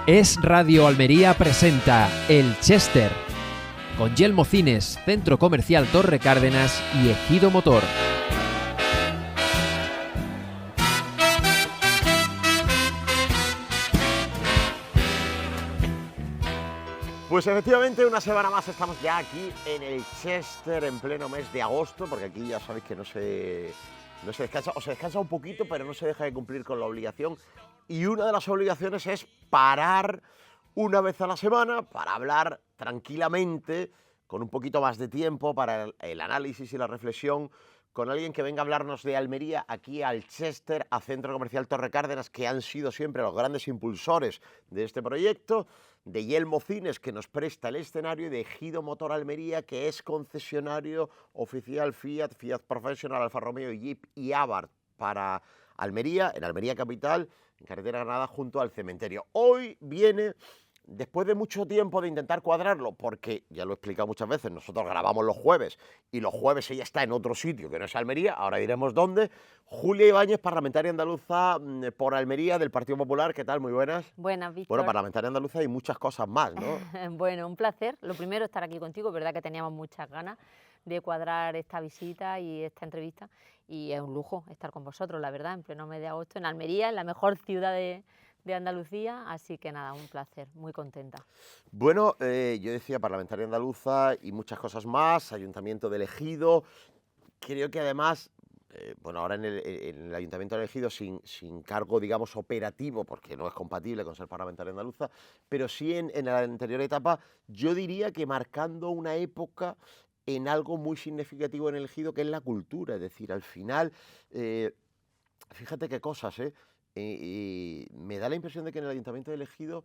Es Radio Almería presenta El Chester, con Yelmo Cines, Centro Comercial Torre Cárdenas y Ejido Motor. Pues efectivamente, una semana más estamos ya aquí en el Chester en pleno mes de agosto, porque aquí ya sabéis que no se descansa, o se descansa un poquito, pero no se deja de cumplir con la obligación. Y una de las obligaciones es parar una vez a la semana para hablar tranquilamente, con un poquito más de tiempo para el análisis y la reflexión, con alguien que venga a hablarnos de Almería aquí al Chester, a Centro Comercial Torre Cárdenas, que han sido siempre los grandes impulsores de este proyecto, de Yelmo Cines, que nos presta el escenario, y de Ejido Motor Almería, que es concesionario oficial Fiat, Fiat Professional, Alfa Romeo, Jeep y Abarth para Almería, en Almería capital, en carretera Granada, junto al cementerio. Hoy viene, después de mucho tiempo de intentar cuadrarlo, porque ya lo he explicado muchas veces, nosotros grabamos los jueves y los jueves ella está en otro sitio que no es Almería, ahora diremos dónde. Julia Ibáñez, parlamentaria andaluza por Almería del Partido Popular. ¿Qué tal? Muy buenas. Buenas, Víctor. Bueno, parlamentaria andaluza y muchas cosas más, ¿no? Bueno, un placer. Lo primero, estar aquí contigo. Es verdad que teníamos muchas ganas de cuadrar esta visita y esta entrevista, y es un lujo estar con vosotros, la verdad, en pleno mes de agosto en Almería, en la mejor ciudad de Andalucía, así que nada, un placer, muy contenta. Bueno, yo decía parlamentaria andaluza y muchas cosas más, ayuntamiento de Ejido. Creo que además, bueno, ahora en el ayuntamiento de Ejido sin cargo, digamos, operativo, porque no es compatible con ser parlamentaria andaluza, pero sí en la anterior etapa, yo diría que marcando una época en algo muy significativo en el Ejido, que es la cultura. Es decir, al final, fíjate qué cosas, me da la impresión de que en el Ayuntamiento de Ejido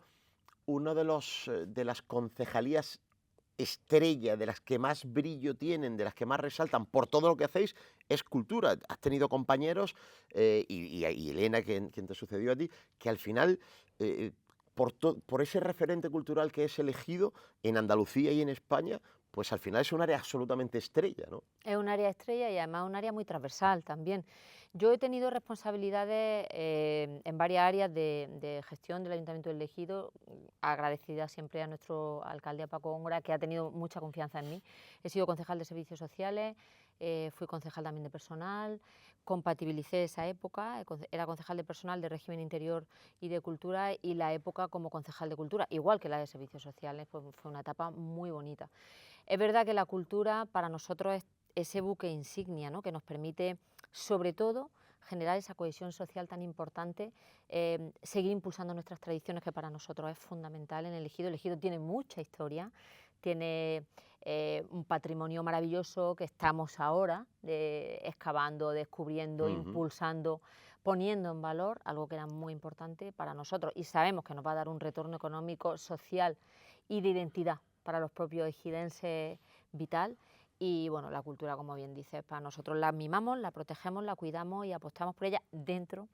uno de las concejalías estrella, de las que más brillo tienen, de las que más resaltan por todo lo que hacéis, es cultura. Has tenido compañeros, y Elena, quien te sucedió a ti, que al final, por ese referente cultural que es el Ejido en Andalucía y en España, pues al final es un área absolutamente estrella, ¿no? Es un área estrella y además un área muy transversal también. Yo he tenido responsabilidades en varias áreas de gestión del Ayuntamiento del Ejido, agradecida siempre a nuestro alcalde Paco Góngora, que ha tenido mucha confianza en mí. He sido concejal de Servicios Sociales, fui concejal también de personal, compatibilicé esa época, era concejal de personal, de régimen interior y de cultura, y la época como concejal de cultura, igual que la de Servicios Sociales, pues fue una etapa muy bonita. Es verdad que la cultura para nosotros es ese buque insignia, ¿no?, que nos permite, sobre todo, generar esa cohesión social tan importante, seguir impulsando nuestras tradiciones, que para nosotros es fundamental en el Ejido. El Ejido tiene mucha historia, tiene un patrimonio maravilloso que estamos ahora excavando, descubriendo, impulsando, poniendo en valor, algo que era muy importante para nosotros, y sabemos que nos va a dar un retorno económico, social y de identidad para los propios ejidenses vital. Y bueno, la cultura, como bien dices, para nosotros la mimamos, la protegemos, la cuidamos y apostamos por ella dentro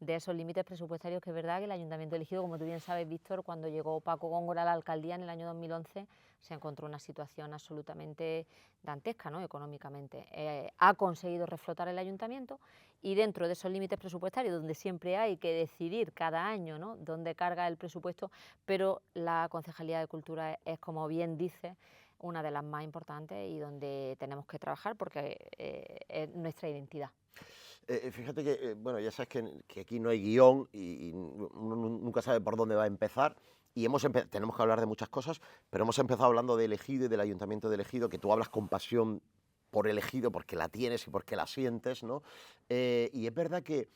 de esos límites presupuestarios, que es verdad que el Ayuntamiento de Ejido, como tú bien sabes, Víctor, cuando llegó Paco Góngora a la alcaldía en el año 2011, se encontró una situación absolutamente dantesca, ¿no?, económicamente. Ha conseguido reflotar el Ayuntamiento, y dentro de esos límites presupuestarios, donde siempre hay que decidir cada año, ¿no?, dónde carga el presupuesto, pero la Concejalía de Cultura es, como bien dice, una de las más importantes y donde tenemos que trabajar, porque es nuestra identidad. Fíjate que, bueno, ya sabes que aquí no hay guión y uno nunca sabe por dónde va a empezar, y tenemos que hablar de muchas cosas, pero hemos empezado hablando del Ejido y del Ayuntamiento del Ejido, que tú hablas con pasión por el Ejido porque la tienes y porque la sientes, ¿no? Y es verdad que,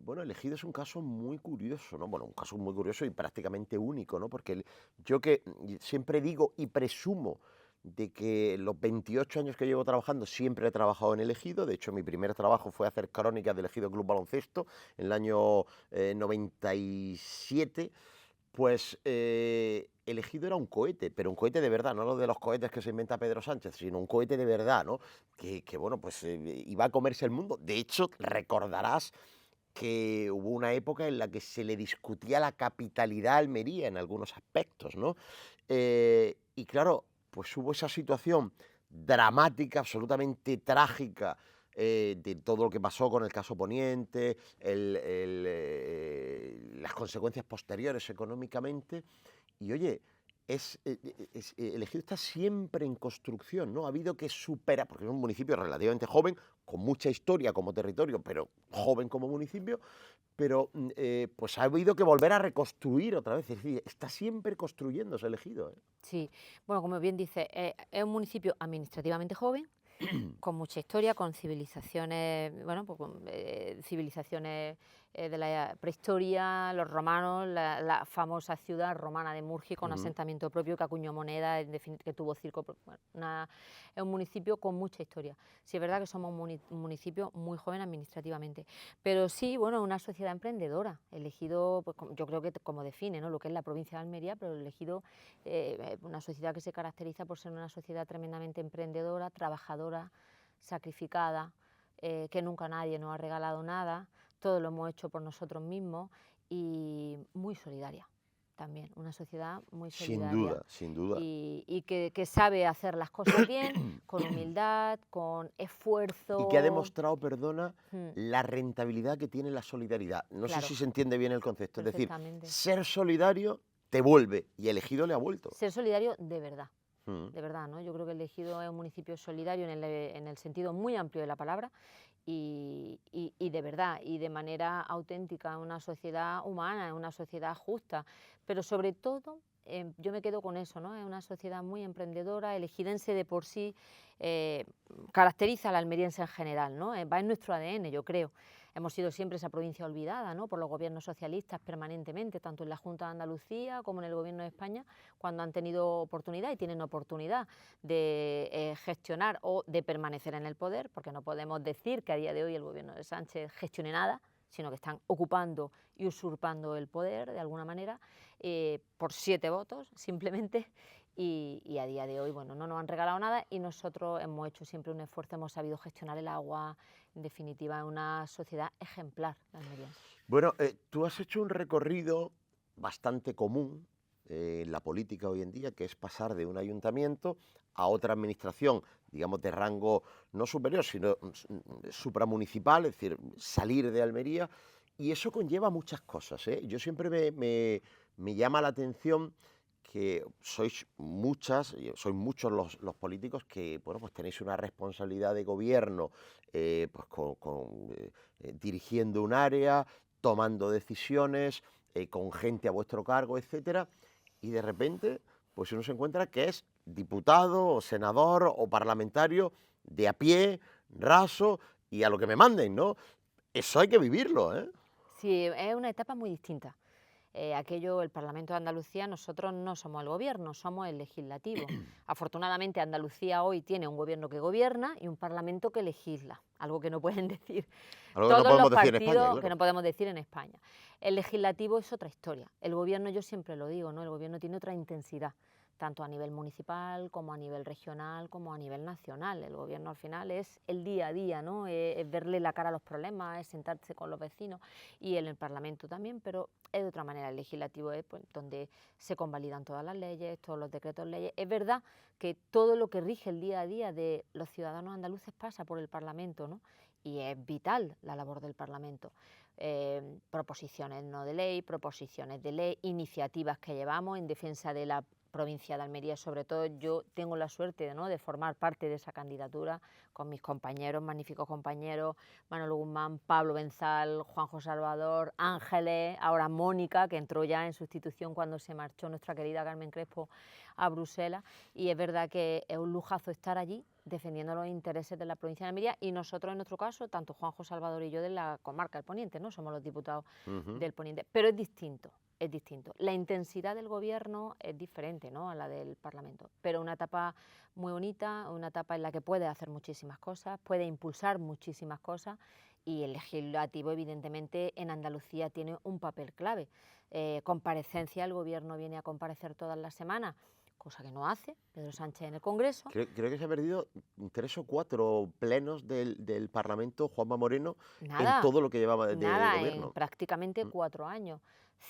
bueno, el Ejido es un caso muy curioso, ¿no? Bueno, un caso muy curioso y prácticamente único, ¿no? Porque yo que siempre digo y presumo de que los 28 años que llevo trabajando siempre he trabajado en el Ejido. De hecho, mi primer trabajo fue hacer crónicas del Ejido Club Baloncesto en el año 97. Pues el Ejido era un cohete, pero un cohete de verdad, no lo de los cohetes que se inventa Pedro Sánchez, sino un cohete de verdad, ¿no? Que bueno, pues iba a comerse el mundo. De hecho, recordarás que hubo una época en la que se le discutía la capitalidad a Almería en algunos aspectos, ¿no? Y claro, pues hubo esa situación dramática, absolutamente trágica, de todo lo que pasó con el caso Poniente, las consecuencias posteriores económicamente. Y oye, el Ejido está siempre en construcción, ¿no? Ha habido que superar, porque es un municipio relativamente joven, con mucha historia como territorio, pero joven como municipio, pero pues ha habido que volver a reconstruir otra vez. Es decir, está siempre construyéndose el Ejido, ¿eh? Sí, bueno, como bien dice, es un municipio administrativamente joven, con mucha historia, con civilizaciones, bueno, pues civilizaciones de la prehistoria, los romanos, la famosa ciudad romana de Murgi con asentamiento propio que acuñó moneda, que tuvo circo, bueno, es un municipio con mucha historia. Sí, es verdad que somos un municipio muy joven administrativamente, pero sí, bueno, una sociedad emprendedora. El Ejido, pues, yo creo que como define, ¿no?, lo que es la provincia de Almería, pero el Ejido, una sociedad que se caracteriza por ser una sociedad tremendamente emprendedora, trabajadora, sacrificada, que nunca nadie nos ha regalado nada, todo lo hemos hecho por nosotros mismos y muy solidaria también, una sociedad muy solidaria. Sin duda. Y que sabe hacer las cosas bien, con humildad, con esfuerzo. Y que ha demostrado, perdona, la rentabilidad que tiene la solidaridad. No sé si se entiende bien el concepto. Es decir, ser solidario te vuelve, y el Ejido le ha vuelto. Ser solidario de verdad. De verdad, ¿no? Yo creo que el Ejido es un municipio solidario en el sentido muy amplio de la palabra y de verdad, y de manera auténtica, una sociedad humana, una sociedad justa, pero sobre todo, yo me quedo con eso, ¿no? Es una sociedad muy emprendedora, el ejidense de por sí caracteriza al almeriense en general, ¿no? Va en nuestro ADN, yo creo. Hemos sido siempre esa provincia olvidada, ¿no?, por los gobiernos socialistas permanentemente, tanto en la Junta de Andalucía como en el Gobierno de España, cuando han tenido oportunidad y tienen oportunidad de gestionar o de permanecer en el poder, porque no podemos decir que a día de hoy el Gobierno de Sánchez gestione nada, sino que están ocupando y usurpando el poder de alguna manera, por 7 votos simplemente. Y a día de hoy, bueno, no nos han regalado nada y nosotros hemos hecho siempre un esfuerzo, hemos sabido gestionar el agua, en definitiva, es una sociedad ejemplar, la almeriense. Bueno, tú has hecho un recorrido bastante común en la política hoy en día, que es pasar de un ayuntamiento a otra administración, digamos, de rango no superior, sino supramunicipal, es decir, salir de Almería, y eso conlleva muchas cosas, ¿eh? Yo siempre me llama la atención que sois muchos los políticos que, bueno, pues tenéis una responsabilidad de gobierno, pues dirigiendo un área, tomando decisiones, con gente a vuestro cargo, etcétera, y de repente, pues uno se encuentra que es diputado o senador o parlamentario de a pie, raso y a lo que me manden, ¿no? Eso hay que vivirlo, ¿eh? Sí, es una etapa muy distinta. El Parlamento de Andalucía, nosotros no somos el gobierno, somos el legislativo. Afortunadamente Andalucía hoy tiene un gobierno que gobierna y un parlamento que legisla, algo que no pueden decir todos los partidos, que no podemos decir en España. El legislativo es otra historia. El gobierno, yo siempre lo digo, ¿no?, el gobierno tiene otra intensidad, tanto a nivel municipal como a nivel regional como a nivel nacional. El gobierno al final es el día a día, ¿no?, es verle la cara a los problemas, es sentarse con los vecinos, y en el Parlamento también, pero es de otra manera. El legislativo es, pues, donde se convalidan todas las leyes, todos los decretos leyes. Es verdad que todo lo que rige el día a día de los ciudadanos andaluces pasa por el Parlamento, ¿no?, y es vital la labor del Parlamento. Proposiciones no de ley, proposiciones de ley, iniciativas que llevamos en defensa de la provincia de Almería. Sobre todo yo tengo la suerte, ¿no?, de formar parte de esa candidatura con mis compañeros, magníficos compañeros, Manolo Guzmán, Pablo Benzal, Juanjo Salvador, Ángeles, ahora Mónica, que entró ya en sustitución cuando se marchó nuestra querida Carmen Crespo a Bruselas, y es verdad que es un lujazo estar allí defendiendo los intereses de la provincia de Almería, y nosotros en nuestro caso, tanto Juanjo Salvador y yo, de la comarca del Poniente, ¿no?, somos los diputados del Poniente, pero es distinto. Es distinto. La intensidad del gobierno es diferente, ¿no?, a la del Parlamento, pero una etapa muy bonita, una etapa en la que puede hacer muchísimas cosas, puede impulsar muchísimas cosas, y el legislativo evidentemente en Andalucía tiene un papel clave. Comparecencia, el gobierno viene a comparecer todas las semanas, cosa que no hace Pedro Sánchez en el Congreso. Creo que se ha perdido 3 o 4 plenos del Parlamento Juanma Moreno en todo lo que llevaba de gobierno. En prácticamente 4 años.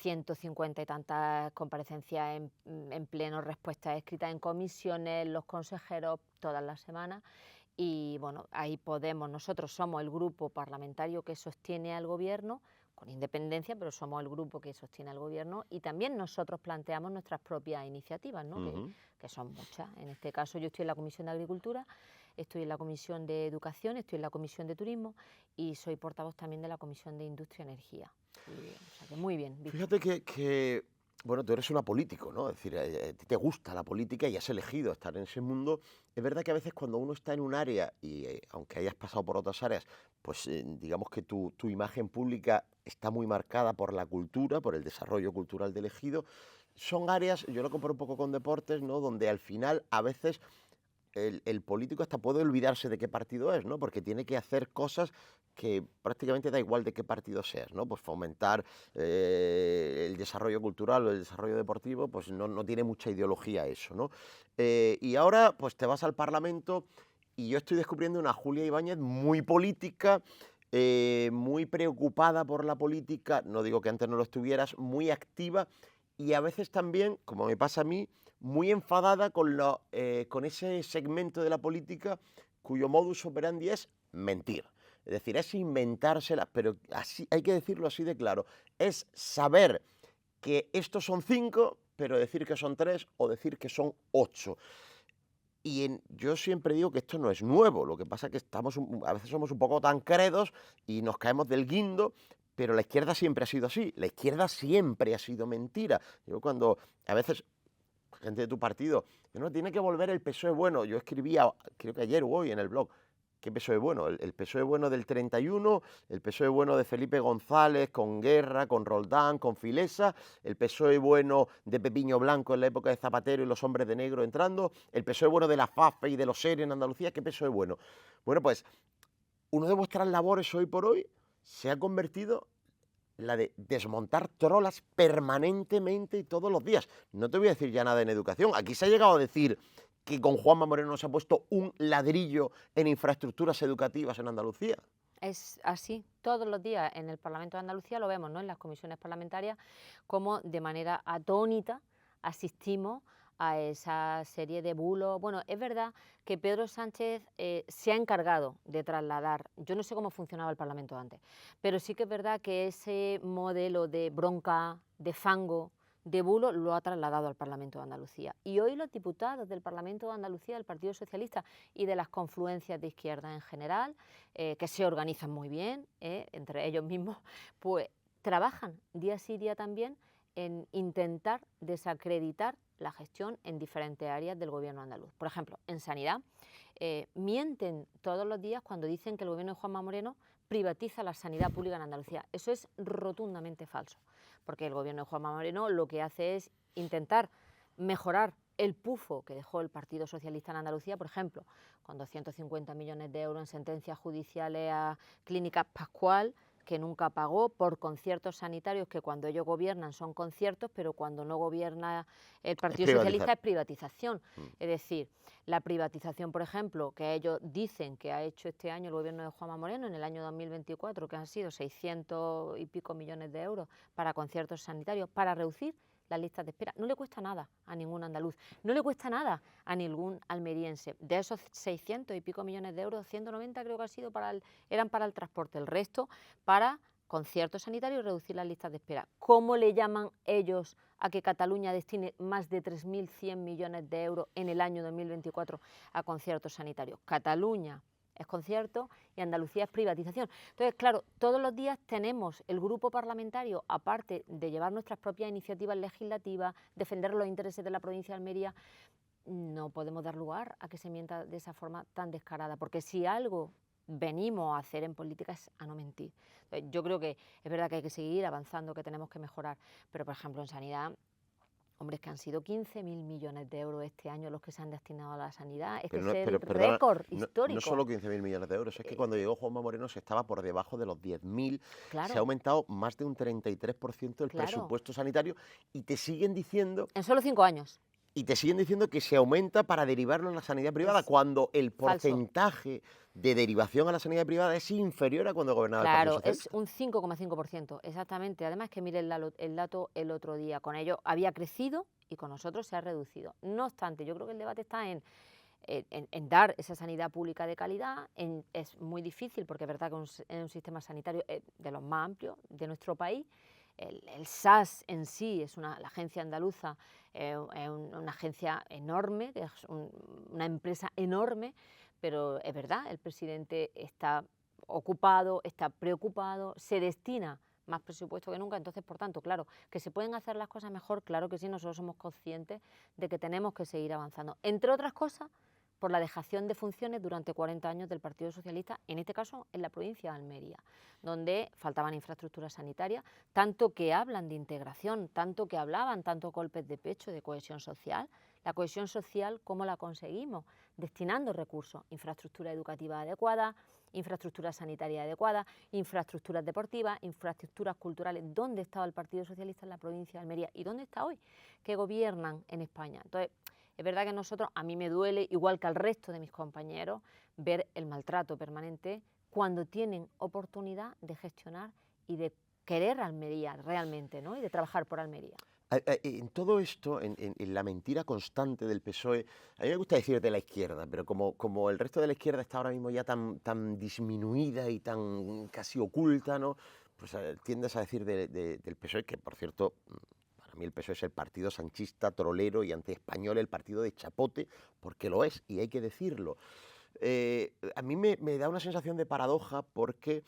150 y tantas comparecencias en pleno, respuestas escritas en comisiones, los consejeros todas las semanas, Y bueno, ahí Podemos, nosotros somos el grupo parlamentario que sostiene al gobierno, con independencia, pero somos el grupo que sostiene al gobierno y también nosotros planteamos nuestras propias iniciativas, ¿no? Que son muchas. En este caso yo estoy en la Comisión de Agricultura, estoy en la Comisión de Educación, estoy en la Comisión de Turismo y soy portavoz también de la Comisión de Industria y Energía. O sea que muy bien, Víctor. Fíjate que, bueno, tú eres una político, ¿no? Es decir, a ti te gusta la política y has elegido estar en ese mundo. Es verdad que a veces cuando uno está en un área, y aunque hayas pasado por otras áreas, pues digamos que tu imagen pública está muy marcada por la cultura, por el desarrollo cultural del ejido. Son áreas, yo lo comparo un poco con deportes, ¿no? Donde al final a veces el político hasta puede olvidarse de qué partido es, ¿no? Porque tiene que hacer cosas que prácticamente da igual de qué partido seas, ¿no? Pues fomentar el desarrollo cultural o el desarrollo deportivo, pues no tiene mucha ideología eso, ¿no? Y ahora, pues te vas al Parlamento y yo estoy descubriendo una Julia Ibáñez muy política, muy preocupada por la política, no digo que antes no lo estuvieras, muy activa y a veces también, como me pasa a mí, muy enfadada con ese segmento de la política cuyo modus operandi es mentir. Es decir, es inventársela, pero así, hay que decirlo así de claro. Es saber que estos son 5, pero decir que son 3 o decir que son 8. Yo siempre digo que esto no es nuevo, lo que pasa es que a veces somos un poco tan credos y nos caemos del guindo, pero la izquierda siempre ha sido así, la izquierda siempre ha sido mentira. Yo cuando a veces gente de tu partido, no tiene que volver el PSOE bueno. Yo escribía, creo que ayer o hoy en el blog, ¿qué PSOE bueno? El PSOE bueno del 31, el PSOE bueno de Felipe González, con Guerra, con Roldán, con Filesa, el PSOE bueno de Pepiño Blanco en la época de Zapatero y los hombres de negro entrando, el PSOE bueno de la FAFE y de los SER en Andalucía, ¿qué PSOE bueno? Bueno, pues una de vuestras labores hoy por hoy se ha convertido la de desmontar trolas permanentemente y todos los días. No te voy a decir ya nada en educación. Aquí se ha llegado a decir que con Juanma Moreno se ha puesto un ladrillo en infraestructuras educativas en Andalucía. Es así, todos los días en el Parlamento de Andalucía lo vemos, ¿no? En las comisiones parlamentarias, como de manera atónita asistimos a esa serie de bulos. Bueno, es verdad que Pedro Sánchez se ha encargado de trasladar, yo no sé cómo funcionaba el Parlamento antes, pero sí que es verdad que ese modelo de bronca, de fango, de bulo lo ha trasladado al Parlamento de Andalucía. Y hoy los diputados del Parlamento de Andalucía, del Partido Socialista y de las confluencias de izquierda en general, que se organizan muy bien, entre ellos mismos, pues trabajan día sí día también en intentar desacreditar la gestión en diferentes áreas del gobierno andaluz. Por ejemplo, en sanidad, mienten todos los días cuando dicen que el gobierno de Juanma Moreno privatiza la sanidad pública en Andalucía. Eso es rotundamente falso, porque el gobierno de Juanma Moreno lo que hace es intentar mejorar el pufo que dejó el Partido Socialista en Andalucía, por ejemplo, con 250 millones de euros en sentencias judiciales a Clínica Pascual, que nunca pagó, por conciertos sanitarios que cuando ellos gobiernan son conciertos, pero cuando no gobierna el Partido Socialista es privatización. Es decir, la privatización, por ejemplo, que ellos dicen que ha hecho este año el gobierno de Juanma Moreno en el año 2024, que han sido 600 y pico millones de euros para conciertos sanitarios, para reducir las listas de espera. No le cuesta nada a ningún andaluz, no le cuesta nada a ningún almeriense. De esos 600 y pico millones de euros, 190 creo que eran para el transporte, el resto para conciertos sanitarios y reducir las listas de espera. ¿Cómo le llaman ellos a que Cataluña destine más de 3.100 millones de euros en el año 2024 a conciertos sanitarios? Cataluña es concierto y Andalucía es privatización. Entonces, claro, todos los días tenemos el grupo parlamentario, aparte de llevar nuestras propias iniciativas legislativas, defender los intereses de la provincia de Almería, no podemos dar lugar a que se mienta de esa forma tan descarada, porque si algo venimos a hacer en política es a no mentir. Entonces, yo creo que es verdad que hay que seguir avanzando, que tenemos que mejorar, pero por ejemplo en sanidad, hombre, es que han sido 15.000 millones de euros este año los que se han destinado a la sanidad. Es el récord histórico. No solo 15.000 millones de euros, es que cuando llegó Juanma Moreno se estaba por debajo de los 10.000. Claro. Se ha aumentado más de un 33% el presupuesto sanitario y te siguen diciendo... En solo 5 años. Y te siguen diciendo que se aumenta para derivarlo a la sanidad privada, cuando el porcentaje de derivación a la sanidad privada es inferior a cuando gobernaba el Partido Socialista. Claro, es un 5,5%, exactamente. Además, que mire el dato el otro día. Con ello había crecido y con nosotros se ha reducido. No obstante, yo creo que el debate está en en dar esa sanidad pública de calidad. Es muy difícil porque es verdad que es un sistema sanitario de los más amplios de nuestro país. El SAS en sí es la agencia andaluza, es una agencia enorme, es una empresa enorme, pero es verdad, el presidente está ocupado, está preocupado, se destina más presupuesto que nunca. Entonces, por tanto, claro, que se pueden hacer las cosas mejor, claro que sí, nosotros somos conscientes de que tenemos que seguir avanzando. Entre otras cosas, por la dejación de funciones durante 40 años del Partido Socialista, en este caso en la provincia de Almería, donde faltaban infraestructuras sanitarias, tanto que hablan de integración, tanto que hablaban, tanto golpes de pecho de cohesión social. La cohesión social, ¿cómo la conseguimos? Destinando recursos, infraestructura educativa adecuada, infraestructura sanitaria adecuada, infraestructuras deportivas, infraestructuras culturales. ¿Dónde estaba el Partido Socialista en la provincia de Almería? ¿Y dónde está hoy? Que gobiernan en España. Entonces, es verdad que nosotros, a mí me duele, igual que al resto de mis compañeros, ver el maltrato permanente cuando tienen oportunidad de gestionar y de querer Almería realmente, ¿no? Y de trabajar por Almería. En todo esto, en la mentira constante del PSOE, a mí me gusta decir de la izquierda, pero como el resto de la izquierda está ahora mismo ya tan disminuida y tan casi oculta, ¿no? Pues tiendes a decir del PSOE, que por cierto, para mí el PSOE es el partido sanchista, trolero y antiespañol, el partido de chapote, porque lo es, y hay que decirlo. A mí me da una sensación de paradoja porque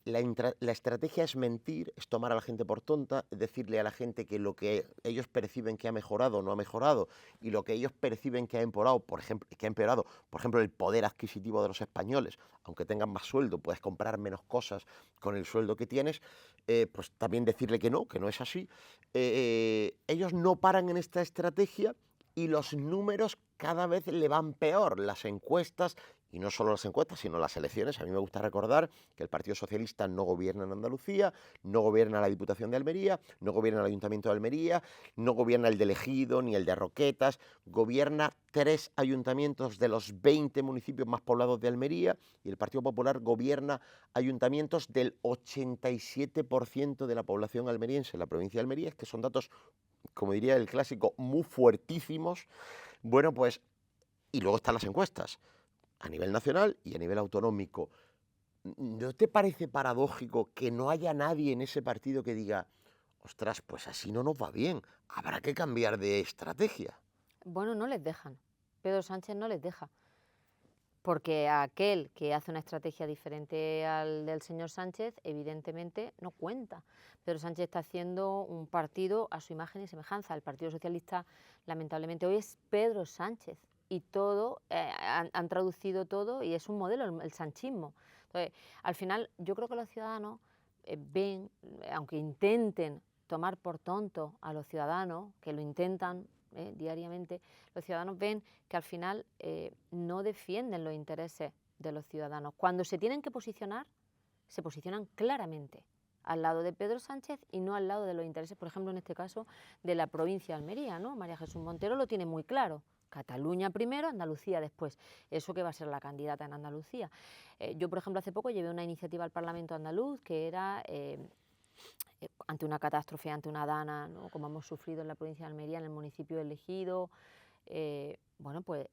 la estrategia es mentir, es tomar a la gente por tonta, es decirle a la gente que lo que ellos perciben que ha mejorado no ha mejorado y lo que ellos perciben que ha empeorado, por ejemplo, el poder adquisitivo de los españoles, aunque tengan más sueldo, puedes comprar menos cosas con el sueldo que tienes, pues también decirle que no es así. Ellos no paran en esta estrategia y los números cada vez le van peor. Las encuestas, y no solo las encuestas, sino las elecciones. A mí me gusta recordar que el Partido Socialista no gobierna en Andalucía, no gobierna la Diputación de Almería, no gobierna el Ayuntamiento de Almería, no gobierna el de Ejido ni el de Roquetas, gobierna 3 ayuntamientos de los 20 municipios más poblados de Almería y el Partido Popular gobierna ayuntamientos del 87% de la población almeriense en la provincia de Almería. Que son datos, como diría el clásico, muy fuertísimos. Bueno, pues, y luego están las encuestas a nivel nacional y a nivel autonómico. ¿No te parece paradójico que no haya nadie en ese partido que diga, ostras, pues así no nos va bien, habrá que cambiar de estrategia? Bueno, no les dejan. Pedro Sánchez no les deja. Porque aquel que hace una estrategia diferente al del señor Sánchez, evidentemente no cuenta. Pedro Sánchez está haciendo un partido a su imagen y semejanza. El Partido Socialista, lamentablemente, hoy es Pedro Sánchez. Y todo, han traducido todo y es un modelo, el sanchismo. Entonces, al final, yo creo que los ciudadanos ven, aunque intenten tomar por tonto a los ciudadanos, que lo intentan diariamente, los ciudadanos ven que al final no defienden los intereses de los ciudadanos. Cuando se tienen que posicionar, se posicionan claramente al lado de Pedro Sánchez y no al lado de los intereses, por ejemplo, en este caso, de la provincia de Almería, ¿no? María Jesús Montero lo tiene muy claro. Cataluña primero, Andalucía después. Eso que va a ser la candidata en Andalucía. Yo, por ejemplo, hace poco llevé una iniciativa al Parlamento andaluz que era ante una catástrofe, ante una dana, ¿no? Como hemos sufrido en la provincia de Almería, en el municipio de Ejido. Bueno, pues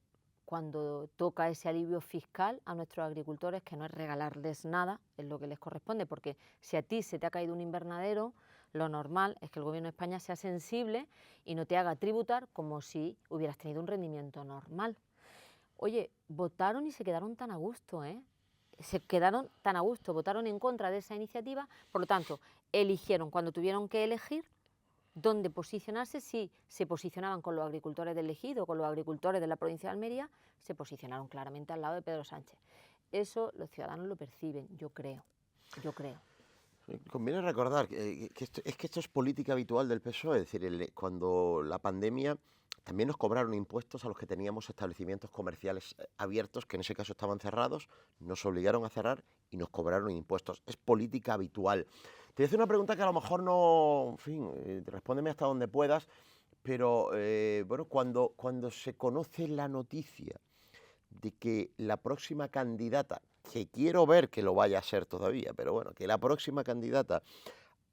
cuando toca ese alivio fiscal a nuestros agricultores, que no es regalarles nada, es lo que les corresponde, porque si a ti se te ha caído un invernadero, lo normal es que el Gobierno de España sea sensible y no te haga tributar como si hubieras tenido un rendimiento normal. Oye, votaron y se quedaron tan a gusto, ¿eh? Se quedaron tan a gusto, votaron en contra de esa iniciativa, por lo tanto, eligieron cuando tuvieron que elegir dónde posicionarse. Si se posicionaban con los agricultores del Ejido, con los agricultores de la provincia de Almería, se posicionaron claramente al lado de Pedro Sánchez. Eso los ciudadanos lo perciben, yo creo. Conviene recordar que esto es política habitual del PSOE, es decir, cuando la pandemia también nos cobraron impuestos a los que teníamos establecimientos comerciales abiertos, que en ese caso estaban cerrados, nos obligaron a cerrar y nos cobraron impuestos. Es política habitual. Te voy a hacer una pregunta que a lo mejor no, en fin, respóndeme hasta donde puedas, pero bueno, cuando se conoce la noticia de que la próxima candidata, que quiero ver que lo vaya a ser todavía, pero bueno, que la próxima candidata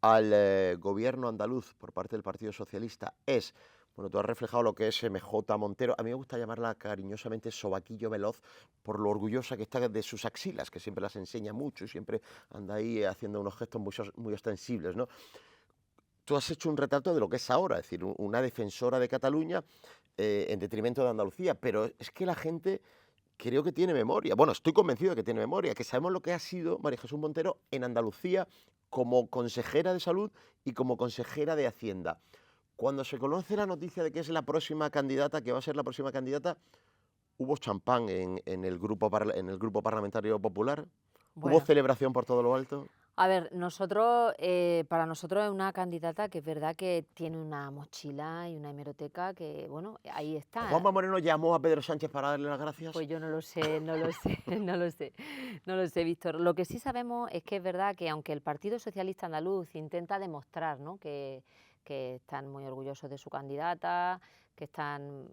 al gobierno andaluz por parte del Partido Socialista es Bueno, tú has reflejado lo que es MJ Montero. A mí me gusta llamarla cariñosamente Sobaquillo Veloz por lo orgullosa que está de sus axilas, que siempre las enseña mucho y siempre anda ahí haciendo unos gestos muy ostensibles, ¿no? Tú has hecho un retrato de lo que es ahora, es decir, una defensora de Cataluña en detrimento de Andalucía, pero es que la gente creo que tiene memoria. Bueno, estoy convencido de que tiene memoria, que sabemos lo que ha sido María Jesús Montero en Andalucía como consejera de Salud y como consejera de Hacienda. Cuando se conoce la noticia de que es la próxima candidata, que va a ser la próxima candidata, hubo champán en el grupo parlamentario popular, hubo Bueno, celebración por todo lo alto. a ver, para nosotros es una candidata que es verdad que tiene una mochila y una hemeroteca que, bueno, ahí está. Juanma Moreno llamó a Pedro Sánchez para darle las gracias. Pues yo no lo sé, no lo sé, no lo sé, no lo sé, Víctor. Lo que sí sabemos es que es verdad que aunque el Partido Socialista Andaluz intenta demostrar, ¿no?, que están muy orgullosos de su candidata, que están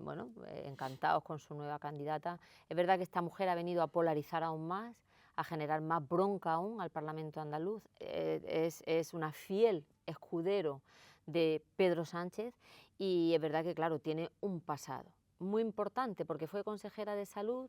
bueno, encantados con su nueva candidata, es verdad que esta mujer ha venido a polarizar aún más, a generar más bronca aún al Parlamento andaluz. Es una fiel escudero de Pedro Sánchez y es verdad que, claro, tiene un pasado muy importante porque fue consejera de salud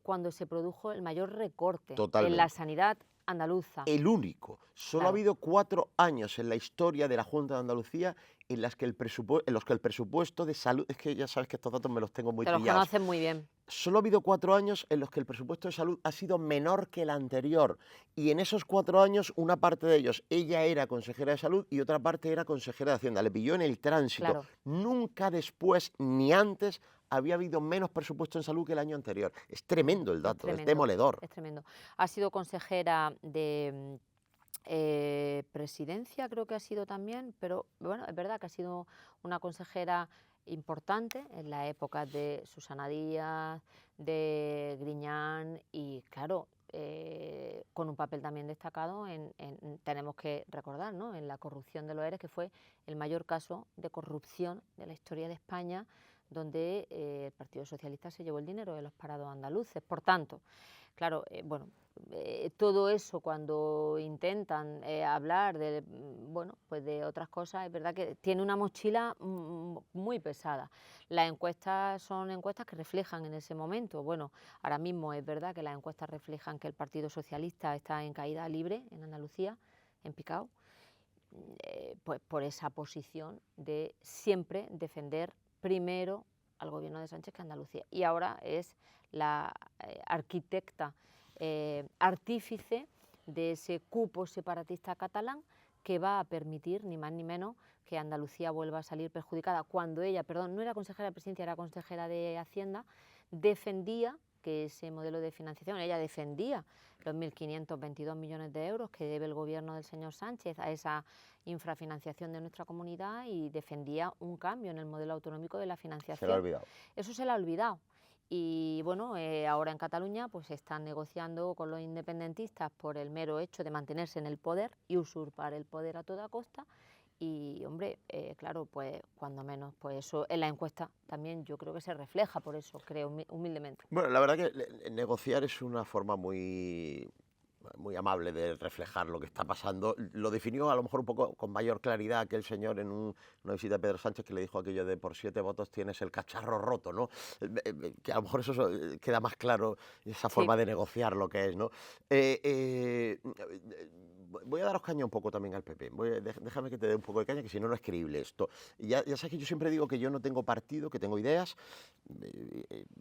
cuando se produjo el mayor recorte en la Totalmente. sanidad andaluza. El único. Solo ha Claro, habido 4 años en la historia de la Junta de Andalucía en los que el presupuesto de salud, es que ya sabes que estos datos me los tengo muy te los pillados. conoces muy bien. Solo ha habido 4 años en los que el presupuesto de salud ha sido menor que el anterior. Y en esos 4 años, una parte de ellos, ella era consejera de salud y otra parte era consejera de Hacienda. Le pilló en el tránsito. Claro, Nunca después ni antes había habido menos presupuesto en salud que el año anterior. Es tremendo el dato, es demoledor. es tremendo. Ha sido consejera de presidencia, creo que ha sido también, pero bueno, es verdad que ha sido una consejera importante en la época de Susana Díaz, de Griñán y claro, con un papel también destacado tenemos que recordar, ¿no?, en la corrupción de los ERE, que fue el mayor caso de corrupción de la historia de España, donde el Partido Socialista se llevó el dinero de los parados andaluces. Por tanto, claro, bueno, todo eso cuando intentan hablar de, bueno, pues de otras cosas, es verdad que tiene una mochila muy pesada. Las encuestas son encuestas que reflejan en ese momento. Bueno, ahora mismo es verdad que las encuestas reflejan que el Partido Socialista está en caída libre en Andalucía, en picado, pues por esa posición de siempre defender primero al gobierno de Sánchez que Andalucía. Y ahora es la arquitecta, artífice de ese cupo separatista catalán que va a permitir, ni más ni menos, que Andalucía vuelva a salir perjudicada. Cuando ella, perdón, no era consejera de Presidencia, era consejera de Hacienda, defendía que ese modelo de financiación, ella defendía los 1.522 millones de euros que debe el gobierno del señor Sánchez a esa infrafinanciación de nuestra comunidad y defendía un cambio en el modelo autonómico de la financiación. Se lo ha olvidado. Eso se le ha olvidado. Y bueno, ahora en Cataluña pues están negociando con los independentistas por el mero hecho de mantenerse en el poder y usurpar el poder a toda costa. Y hombre, claro, pues cuando menos, pues eso en la encuesta también yo creo que se refleja, por eso creo humildemente. Bueno, la verdad que negociar es una forma muy amable de reflejar lo que está pasando. Lo definió a lo mejor un poco con mayor claridad aquel señor en una visita de Pedro Sánchez que le dijo aquello de por 7 votos tienes el cacharro roto, ¿no? Que a lo mejor eso queda más claro, esa forma Sí. de negociar lo que es, ¿no? Voy a daros caña un poco también al PP. Déjame que te dé un poco de caña, que si no, no es creíble esto. Ya sabes que yo siempre digo que yo no tengo partido, que tengo ideas.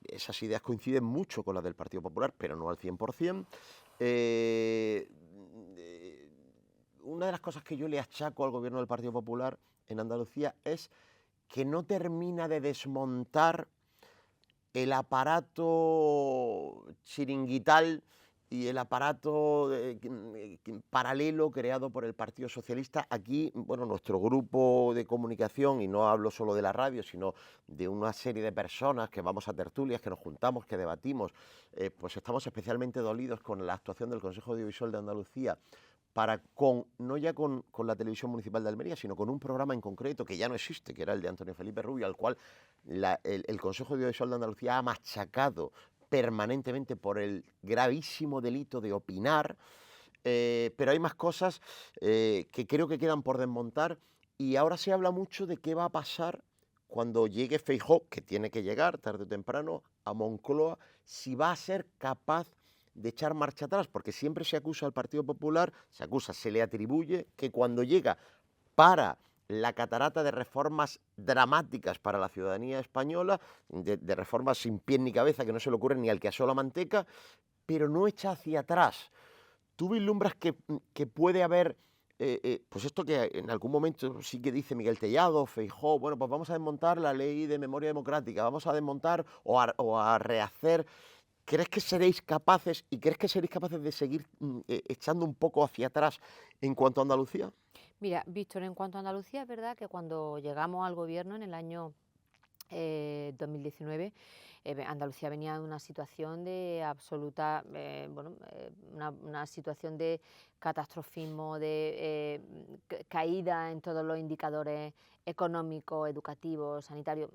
Esas ideas coinciden mucho con las del Partido Popular, pero no al 100%. Una de las cosas que yo le achaco al gobierno del Partido Popular en Andalucía es que no termina de desmontar el aparato chiringuital y el aparato paralelo creado por el Partido Socialista. Aquí, bueno, nuestro grupo de comunicación, y no hablo solo de la radio, sino de una serie de personas que vamos a tertulias, que nos juntamos, que debatimos, pues estamos especialmente dolidos con la actuación del Consejo Audiovisual de Andalucía no ya con la Televisión Municipal de Almería, sino con un programa en concreto que ya no existe, que era el de Antonio Felipe Rubio, al cual el Consejo Audiovisual de Andalucía ha machacado permanentemente por el gravísimo delito de opinar, pero hay más cosas que creo que quedan por desmontar y ahora se habla mucho de qué va a pasar cuando llegue Feijóo, que tiene que llegar tarde o temprano, a Moncloa, si va a ser capaz de echar marcha atrás, porque siempre se acusa al Partido Popular, se le atribuye que cuando llega para la catarata de reformas dramáticas para la ciudadanía española, de reformas sin pie ni cabeza, que no se le ocurren ni al que asó la manteca, pero no echa hacia atrás. ¿Tú vislumbras que puede haber, pues esto que en algún momento sí que dice Miguel Tellado, Feijóo, bueno, pues vamos a desmontar la ley de memoria democrática, vamos a desmontar o a rehacer? ¿Crees que seréis capaces de seguir echando un poco hacia atrás en cuanto a Andalucía? Mira, Víctor, en cuanto a Andalucía, es verdad que cuando llegamos al gobierno en el año 2019, Andalucía venía de una situación de absoluta, una situación de catastrofismo, de caída en todos los indicadores económicos, educativos, sanitarios.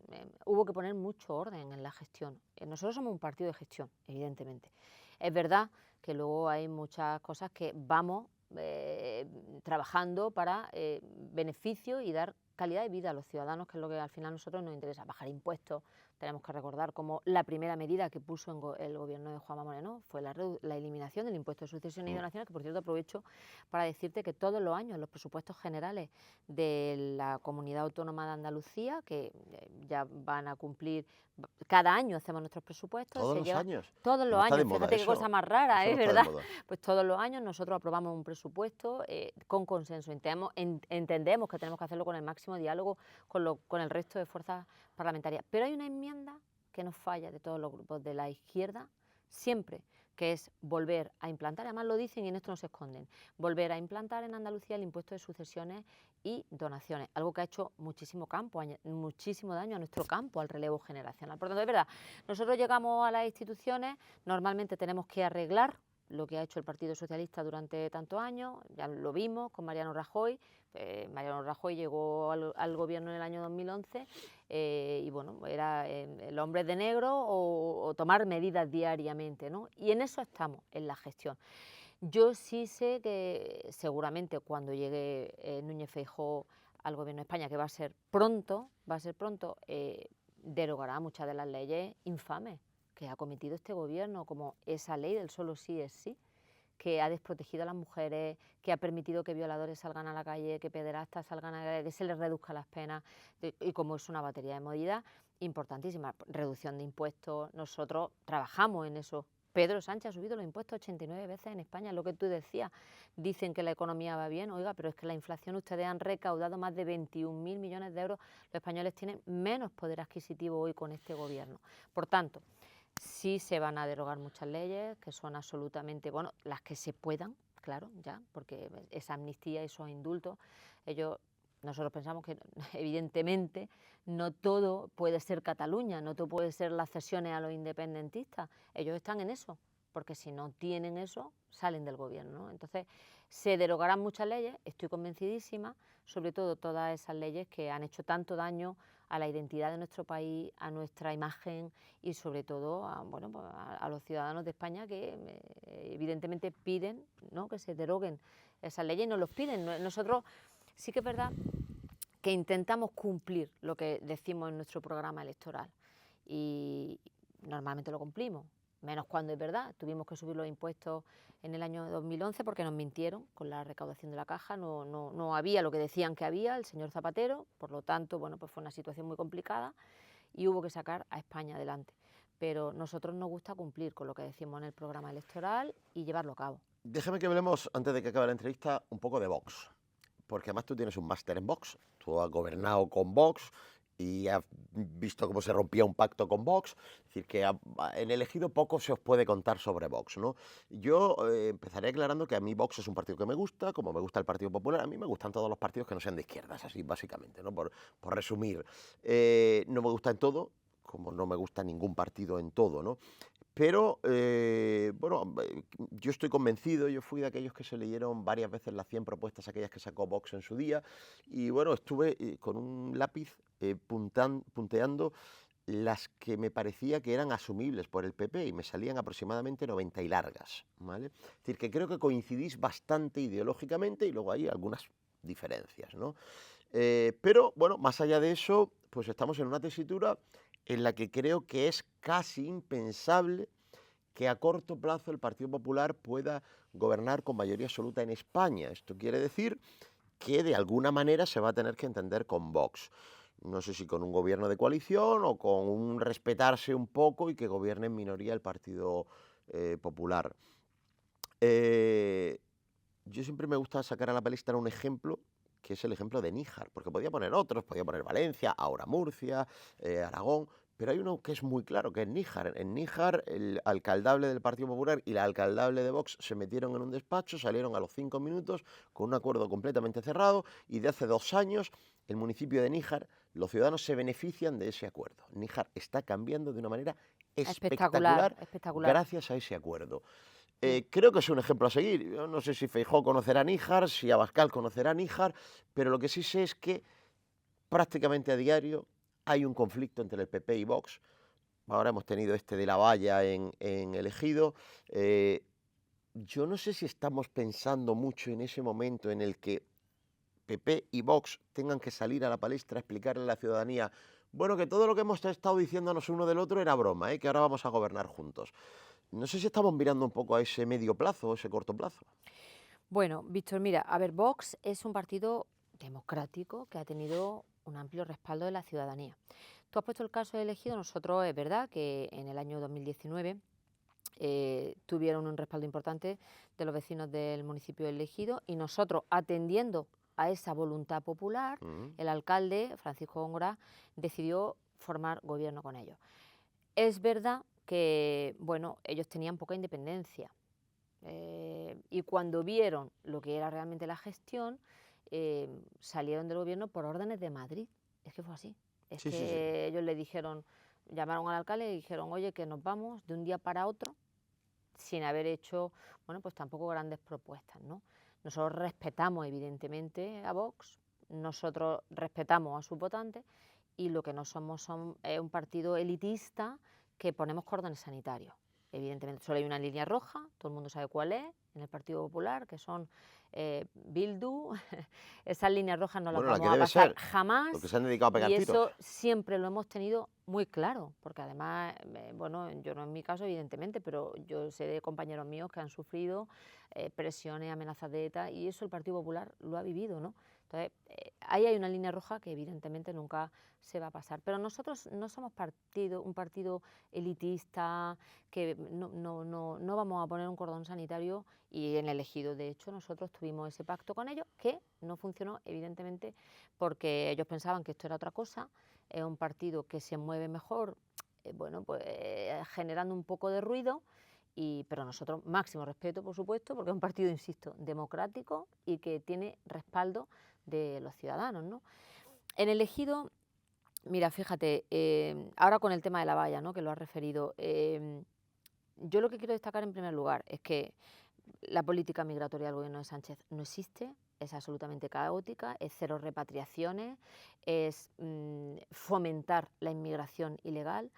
Hubo que poner mucho orden en la gestión. Nosotros somos un partido de gestión, evidentemente. Es verdad que luego hay muchas cosas que vamos trabajando para beneficio y dar calidad de vida a los ciudadanos, que es lo que al final a nosotros nos interesa. Bajar impuestos. Tenemos que recordar como la primera medida que puso el gobierno de Juanma Moreno fue la eliminación del impuesto de sucesión y donaciones, que por cierto aprovecho para decirte que todos los años los presupuestos generales de la Comunidad Autónoma de Andalucía, que ya van a cumplir, cada año hacemos nuestros presupuestos. ¿Todos los años? Todos los No está de años, moda fíjate qué eso. cosa más rara, Eso no está de ¿verdad? moda. Pues todos los años nosotros aprobamos un presupuesto con consenso. Entendemos que tenemos que hacerlo con el máximo diálogo con el resto de fuerzas parlamentarias. Pero hay una enmienda que nos falla de todos los grupos de la izquierda siempre, que es volver a implantar, además lo dicen y en esto no se esconden, volver a implantar en Andalucía el impuesto de sucesiones y donaciones, algo que ha hecho muchísimo daño a nuestro campo, al relevo generacional. Por tanto, es verdad, nosotros llegamos a las instituciones, normalmente tenemos que arreglar lo que ha hecho el Partido Socialista durante tantos años, ya lo vimos con Mariano Rajoy. Mariano Rajoy llegó al gobierno en el año 2011 y bueno, era el hombre de negro o tomar medidas diariamente, ¿no? Y en eso estamos, en la gestión. Yo sí sé que seguramente cuando llegue Núñez Feijóo al gobierno de España, que va a ser pronto, derogará muchas de las leyes infames que ha cometido este gobierno, como esa ley del solo sí es sí, que ha desprotegido a las mujeres, que ha permitido que violadores salgan a la calle, que pederastas salgan a la calle, que se les reduzca las penas, y como es una batería de medidas importantísimas, reducción de impuestos. Nosotros trabajamos en eso. Pedro Sánchez ha subido los impuestos 89 veces en España, lo que tú decías. Dicen que la economía va bien, oiga, pero es que la inflación, ustedes han recaudado más de 21.000 millones de euros. Los españoles tienen menos poder adquisitivo hoy con este gobierno. Por tanto, sí se van a derogar muchas leyes que son absolutamente, bueno, las que se puedan, claro, ya, porque esa amnistía, esos indultos, nosotros pensamos que evidentemente no todo puede ser Cataluña, no todo puede ser las cesiones a los independentistas. Ellos están en eso, porque si no tienen eso, salen del gobierno, ¿no? Entonces, se derogarán muchas leyes, estoy convencidísima, sobre todo todas esas leyes que han hecho tanto daño a la identidad de nuestro país, a nuestra imagen y sobre todo a los ciudadanos de España que evidentemente piden, ¿no?, que se deroguen esas leyes y nos los piden. Nosotros sí que es verdad que intentamos cumplir lo que decimos en nuestro programa electoral y normalmente lo cumplimos, menos cuando es verdad. Tuvimos que subir los impuestos en el año 2011 porque nos mintieron con la recaudación de la caja, no había lo que decían que había el señor Zapatero, por lo tanto, bueno, pues fue una situación muy complicada y hubo que sacar a España adelante. Pero nosotros nos gusta cumplir con lo que decimos en el programa electoral y llevarlo a cabo. Déjame que hablemos, antes de que acabe la entrevista, un poco de Vox. Porque además tú tienes un máster en Vox, tú has gobernado con Vox y has visto cómo se rompía un pacto con Vox, es decir, que en elegido poco se os puede contar sobre Vox, ¿no? Yo empezaré aclarando que a mí Vox es un partido que me gusta, como me gusta el Partido Popular, a mí me gustan todos los partidos que no sean de izquierdas, así básicamente, ¿no? Por resumir, no me gusta en todo, como no me gusta ningún partido en todo, ¿no? Pero, yo estoy convencido, yo fui de aquellos que se leyeron varias veces las 100 propuestas, aquellas que sacó Vox en su día, y bueno, estuve con un lápiz punteando las que me parecía que eran asumibles por el PP y me salían aproximadamente 90 y largas, ¿vale? Es decir, que creo que coincidís bastante ideológicamente y luego hay algunas diferencias, ¿no? Pero, bueno, más allá de eso, pues estamos en una tesitura en la que creo que es casi impensable que a corto plazo el Partido Popular pueda gobernar con mayoría absoluta en España. Esto quiere decir que de alguna manera se va a tener que entender con Vox. No sé si con un gobierno de coalición o con un respetarse un poco y que gobierne en minoría el Partido Popular. Yo siempre me gusta sacar a la palestra un ejemplo, que es el ejemplo de Níjar, porque podía poner otros, podía poner Valencia, ahora Murcia, Aragón, pero hay uno que es muy claro, que es Níjar. En Níjar, el alcaldable del Partido Popular y la alcaldable de Vox se metieron en un despacho, salieron a los 5 minutos con un acuerdo completamente cerrado y de hace 2 años el municipio de Níjar, los ciudadanos se benefician de ese acuerdo. Níjar está cambiando de una manera espectacular, espectacular. gracias a ese acuerdo. Creo que es un ejemplo a seguir. Yo no sé si Feijóo conocerá a Níjar, si Abascal conocerá a Níjar, pero lo que sí sé es que prácticamente a diario hay un conflicto entre el PP y Vox. Ahora hemos tenido este de la valla en el Ejido. Yo no sé si estamos pensando mucho en ese momento en el que PP y Vox tengan que salir a la palestra a explicarle a la ciudadanía, bueno, que todo lo que hemos estado diciéndonos uno del otro era broma, que ahora vamos a gobernar juntos. No sé si estamos mirando un poco a ese medio plazo o ese corto plazo. Bueno, Víctor, mira, a ver, Vox es un partido democrático que ha tenido un amplio respaldo de la ciudadanía. Tú has puesto el caso de Elegido, nosotros es verdad que en el año 2019 tuvieron un respaldo importante de los vecinos del municipio de Elegido y nosotros, atendiendo a esa voluntad popular, el alcalde, Francisco Góngora, decidió formar gobierno con ellos. Es verdad que, bueno, ellos tenían poca independencia y cuando vieron lo que era realmente la gestión, salieron del gobierno por órdenes de Madrid. Es que fue así. Es Sí, que sí, sí. ellos le dijeron, llamaron al alcalde y dijeron, oye, que nos vamos de un día para otro, sin haber hecho, bueno, pues tampoco grandes propuestas, ¿no? Nosotros respetamos evidentemente a Vox, nosotros respetamos a sus votantes y lo que no somos es un partido elitista que ponemos cordones sanitarios. Evidentemente solo hay una línea roja, todo el mundo sabe cuál es, en el Partido Popular, que son Bildu. Esas líneas rojas no las Bueno, la que vamos a debe pasar ser, jamás. porque se han dedicado a pegar Y tiros. eso siempre lo hemos tenido muy claro, porque además, bueno, yo no en mi caso, evidentemente, pero yo sé de compañeros míos que han sufrido presiones, amenazas de ETA, y eso el Partido Popular lo ha vivido, ¿no? Entonces, ahí hay una línea roja que evidentemente nunca se va a pasar. Pero nosotros no somos un partido elitista, que no vamos a poner un cordón sanitario, y en el Ejido, de hecho, nosotros tuvimos ese pacto con ellos, que no funcionó, evidentemente, porque ellos pensaban que esto era otra cosa. Es un partido que se mueve mejor, bueno, pues generando un poco de ruido, pero nosotros máximo respeto, por supuesto, porque es un partido, insisto, democrático y que tiene respaldo de los ciudadanos, ¿no? En el Ejido, mira, fíjate, ahora con el tema de la valla, ¿no?, que lo has referido, yo lo que quiero destacar en primer lugar es que la política migratoria del gobierno de Sánchez no existe, es absolutamente caótica, es cero repatriaciones, es fomentar la inmigración ilegal,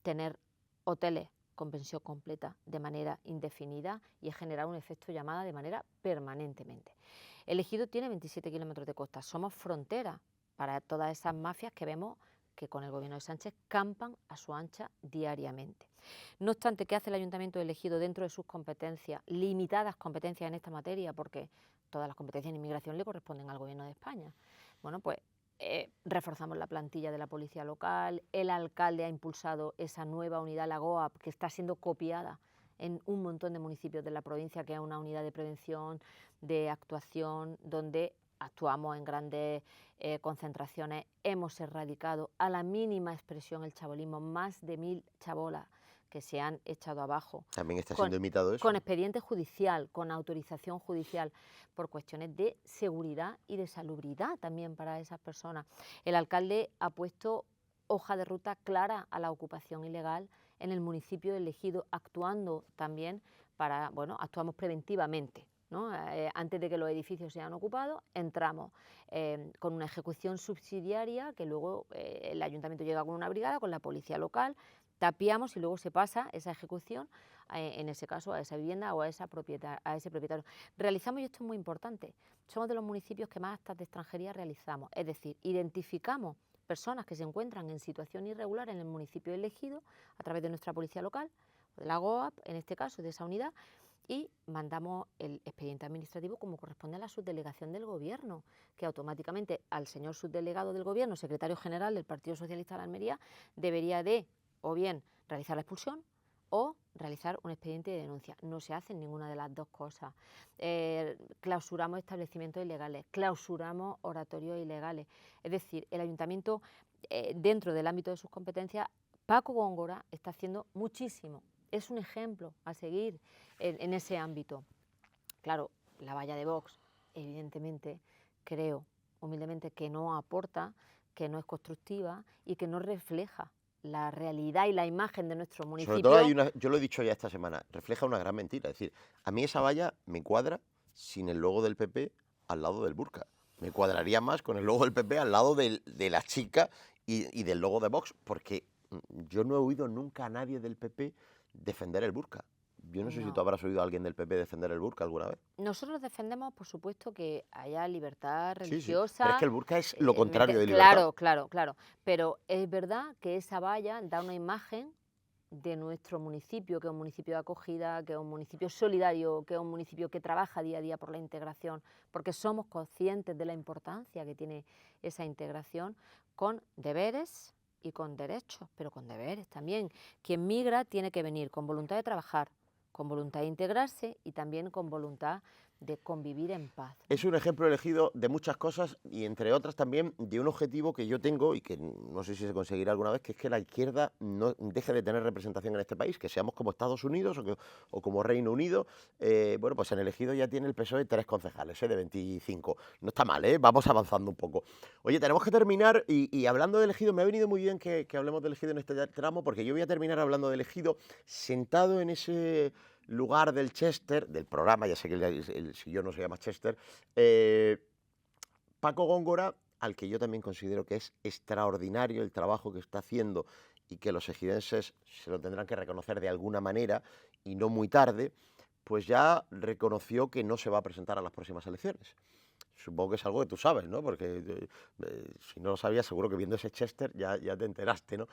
tener hoteles con pensión completa de manera indefinida y es generar un efecto llamada de manera permanentemente. El Ejido tiene 27 kilómetros de costa, somos frontera para todas esas mafias que vemos que con el gobierno de Sánchez campan a su ancha diariamente. No obstante, ¿qué hace el Ayuntamiento de Ejido dentro de sus competencias, limitadas competencias en esta materia, porque todas las competencias en inmigración le corresponden al Gobierno de España? Bueno, pues reforzamos la plantilla de la policía local, el alcalde ha impulsado esa nueva unidad, la GOAP, que está siendo copiada en un montón de municipios de la provincia, que es una unidad de prevención, de actuación, donde actuamos en grandes concentraciones, hemos erradicado a la mínima expresión el chabolismo, más de 1000 chabolas que se han echado abajo. También está siendo imitado eso. Con expediente judicial, con autorización judicial, por cuestiones de seguridad y de salubridad también para esas personas. El alcalde ha puesto hoja de ruta clara a la ocupación ilegal en el municipio de Ejido, actuando también actuamos preventivamente, ¿no? Antes de que los edificios sean ocupados, entramos con una ejecución subsidiaria que luego el ayuntamiento llega con una brigada, con la policía local, tapiamos y luego se pasa esa ejecución, en ese caso, a esa vivienda o a ese propietario. Realizamos, y esto es muy importante, somos de los municipios que más actas de extranjería realizamos, es decir, identificamos personas que se encuentran en situación irregular en el municipio elegido a través de nuestra policía local, o de la GOAP, en este caso, de esa unidad, y mandamos el expediente administrativo como corresponde a la subdelegación del Gobierno, que automáticamente al señor subdelegado del Gobierno, secretario general del Partido Socialista de Almería, debería de o bien realizar la expulsión o realizar un expediente de denuncia. No se hace ninguna de las dos cosas. Clausuramos establecimientos ilegales, clausuramos oratorios ilegales. Es decir, el ayuntamiento, dentro del ámbito de sus competencias, Paco Góngora está haciendo muchísimo. Es un ejemplo a seguir en ese ámbito. Claro, la valla de Vox, evidentemente, creo humildemente que no aporta, que no es constructiva y que no refleja la realidad y la imagen de nuestro municipio. Sobre todo yo lo he dicho ya esta semana, refleja una gran mentira. Es decir, a mí esa valla me cuadra sin el logo del PP al lado del burka. Me cuadraría más con el logo del PP al lado de la chica y del logo de Vox, porque yo no he oído nunca a nadie del PP defender el burka. Yo no sé si tú habrás oído a alguien del PP defender el burka alguna vez. Nosotros defendemos, por supuesto, que haya libertad religiosa. Sí. Pero es que el burka es lo contrario de libertad. Claro. Pero es verdad que esa valla da una imagen de nuestro municipio, que es un municipio de acogida, que es un municipio solidario, que es un municipio que trabaja día a día por la integración, porque somos conscientes de la importancia que tiene esa integración, con deberes y con derechos, pero con deberes también. Quien migra tiene que venir con voluntad de trabajar, con voluntad de integrarse y también con voluntad de convivir en paz. Es un ejemplo elegido de muchas cosas y entre otras también de un objetivo que yo tengo y que no sé si se conseguirá alguna vez, que es que la izquierda no deje de tener representación en este país, que seamos como Estados Unidos o como Reino Unido. Bueno, pues en el elegido ya tiene el PSOE 3 concejales, de 25. No está mal, vamos avanzando un poco. Oye, tenemos que terminar y hablando de elegido, me ha venido muy bien que hablemos de elegido en este tramo, porque yo voy a terminar hablando de elegido sentado en ese lugar del Chester, del programa, ya sé que el sillón no se llama Chester, Paco Góngora, al que yo también considero que es extraordinario el trabajo que está haciendo y que los ejidenses se lo tendrán que reconocer de alguna manera y no muy tarde, pues ya reconoció que no se va a presentar a las próximas elecciones. Supongo que es algo que tú sabes, ¿no? Porque si no lo sabías, seguro que viendo ese Chester ya te enteraste, ¿no?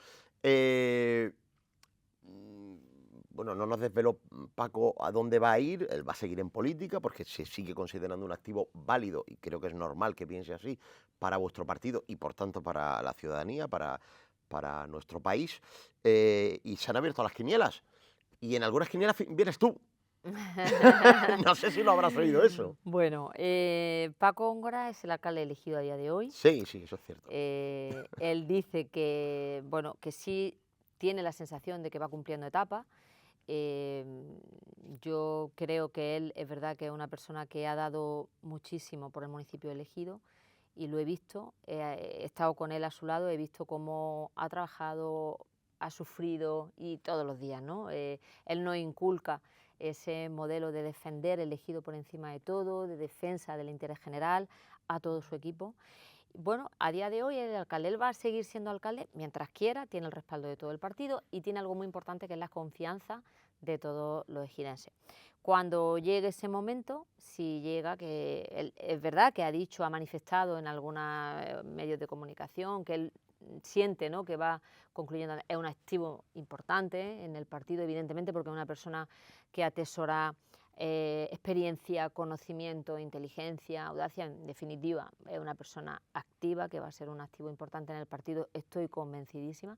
Bueno, no nos desveló Paco a dónde va a ir, él va a seguir en política porque se sigue considerando un activo válido y creo que es normal que piense así para vuestro partido y por tanto para la ciudadanía, para nuestro país. Y se han abierto las quinielas y en algunas quinielas vienes tú. No sé si lo habrás oído eso. Bueno, Paco Góngora es el alcalde elegido a día de hoy. Sí, eso es cierto. Él dice que, bueno, que sí tiene la sensación de que va cumpliendo etapas. Yo creo que él es verdad que es una persona que ha dado muchísimo por el municipio elegido y lo he visto, he estado con él a su lado, he visto cómo ha trabajado, ha sufrido y todos los días, ¿no? Él nos inculca ese modelo de defender el elegido por encima de todo, de defensa del interés general a todo su equipo. Bueno, a día de hoy el alcalde, él va a seguir siendo alcalde mientras quiera, tiene el respaldo de todo el partido y tiene algo muy importante que es la confianza de todos los ejidenses. Cuando llegue ese momento, si llega, que él, es verdad que ha dicho, ha manifestado en algunos medios de comunicación que él siente, ¿no?, que va concluyendo, es un activo importante en el partido, evidentemente, porque es una persona que atesora experiencia, conocimiento, inteligencia, audacia, en definitiva, es una persona activa que va a ser un activo importante en el partido, estoy convencidísima.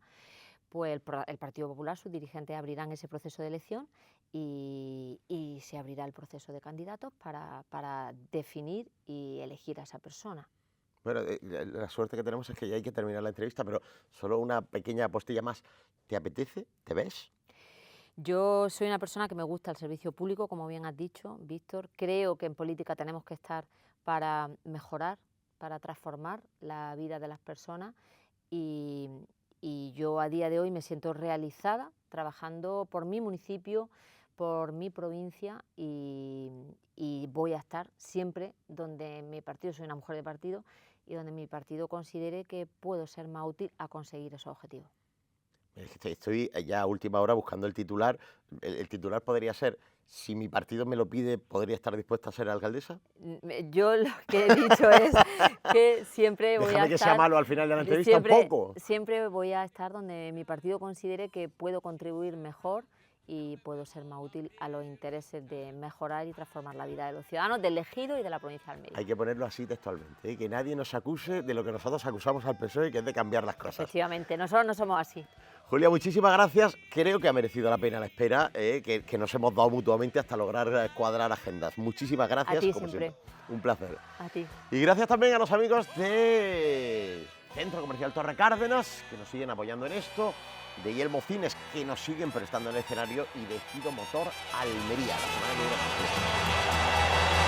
Pues el Partido Popular, sus dirigentes abrirán ese proceso de elección y se abrirá el proceso de candidatos para definir y elegir a esa persona. Bueno, la suerte que tenemos es que ya hay que terminar la entrevista, pero solo una pequeña postilla más. ¿Te apetece? ¿Te ves? Yo soy una persona que me gusta el servicio público, como bien has dicho, Víctor. Creo que en política tenemos que estar para mejorar, para transformar la vida de las personas y yo a día de hoy me siento realizada trabajando por mi municipio, por mi provincia y voy a estar siempre donde mi partido, soy una mujer de partido, y donde mi partido considere que puedo ser más útil a conseguir esos objetivos. Es que estoy ya a última hora buscando el titular. El titular podría ser: si mi partido me lo pide, ¿podría estar dispuesta a ser alcaldesa? Yo lo que he dicho es que siempre voy a Déjame que sea estar... malo al final de la entrevista, Siempre, un poco. siempre voy a estar donde mi partido considere que puedo contribuir mejor y puedo ser más útil a los intereses de mejorar y transformar la vida de los ciudadanos, del ejido y de la provincia de Almería. Hay que ponerlo así textualmente, ¿eh? Que nadie nos acuse de lo que nosotros acusamos al PSOE, que es de cambiar las cosas. Efectivamente, nosotros no somos así. Julia, muchísimas gracias. Creo que ha merecido la pena la espera, que nos hemos dado mutuamente hasta lograr cuadrar agendas. Muchísimas gracias. A ti como siempre. Un placer. A ti. Y gracias también a los amigos de Centro Comercial Torre Cárdenas, que nos siguen apoyando en esto, de Yelmo Cines, que nos siguen prestando el escenario, y de Ejido Motor Almería. La semana que viene.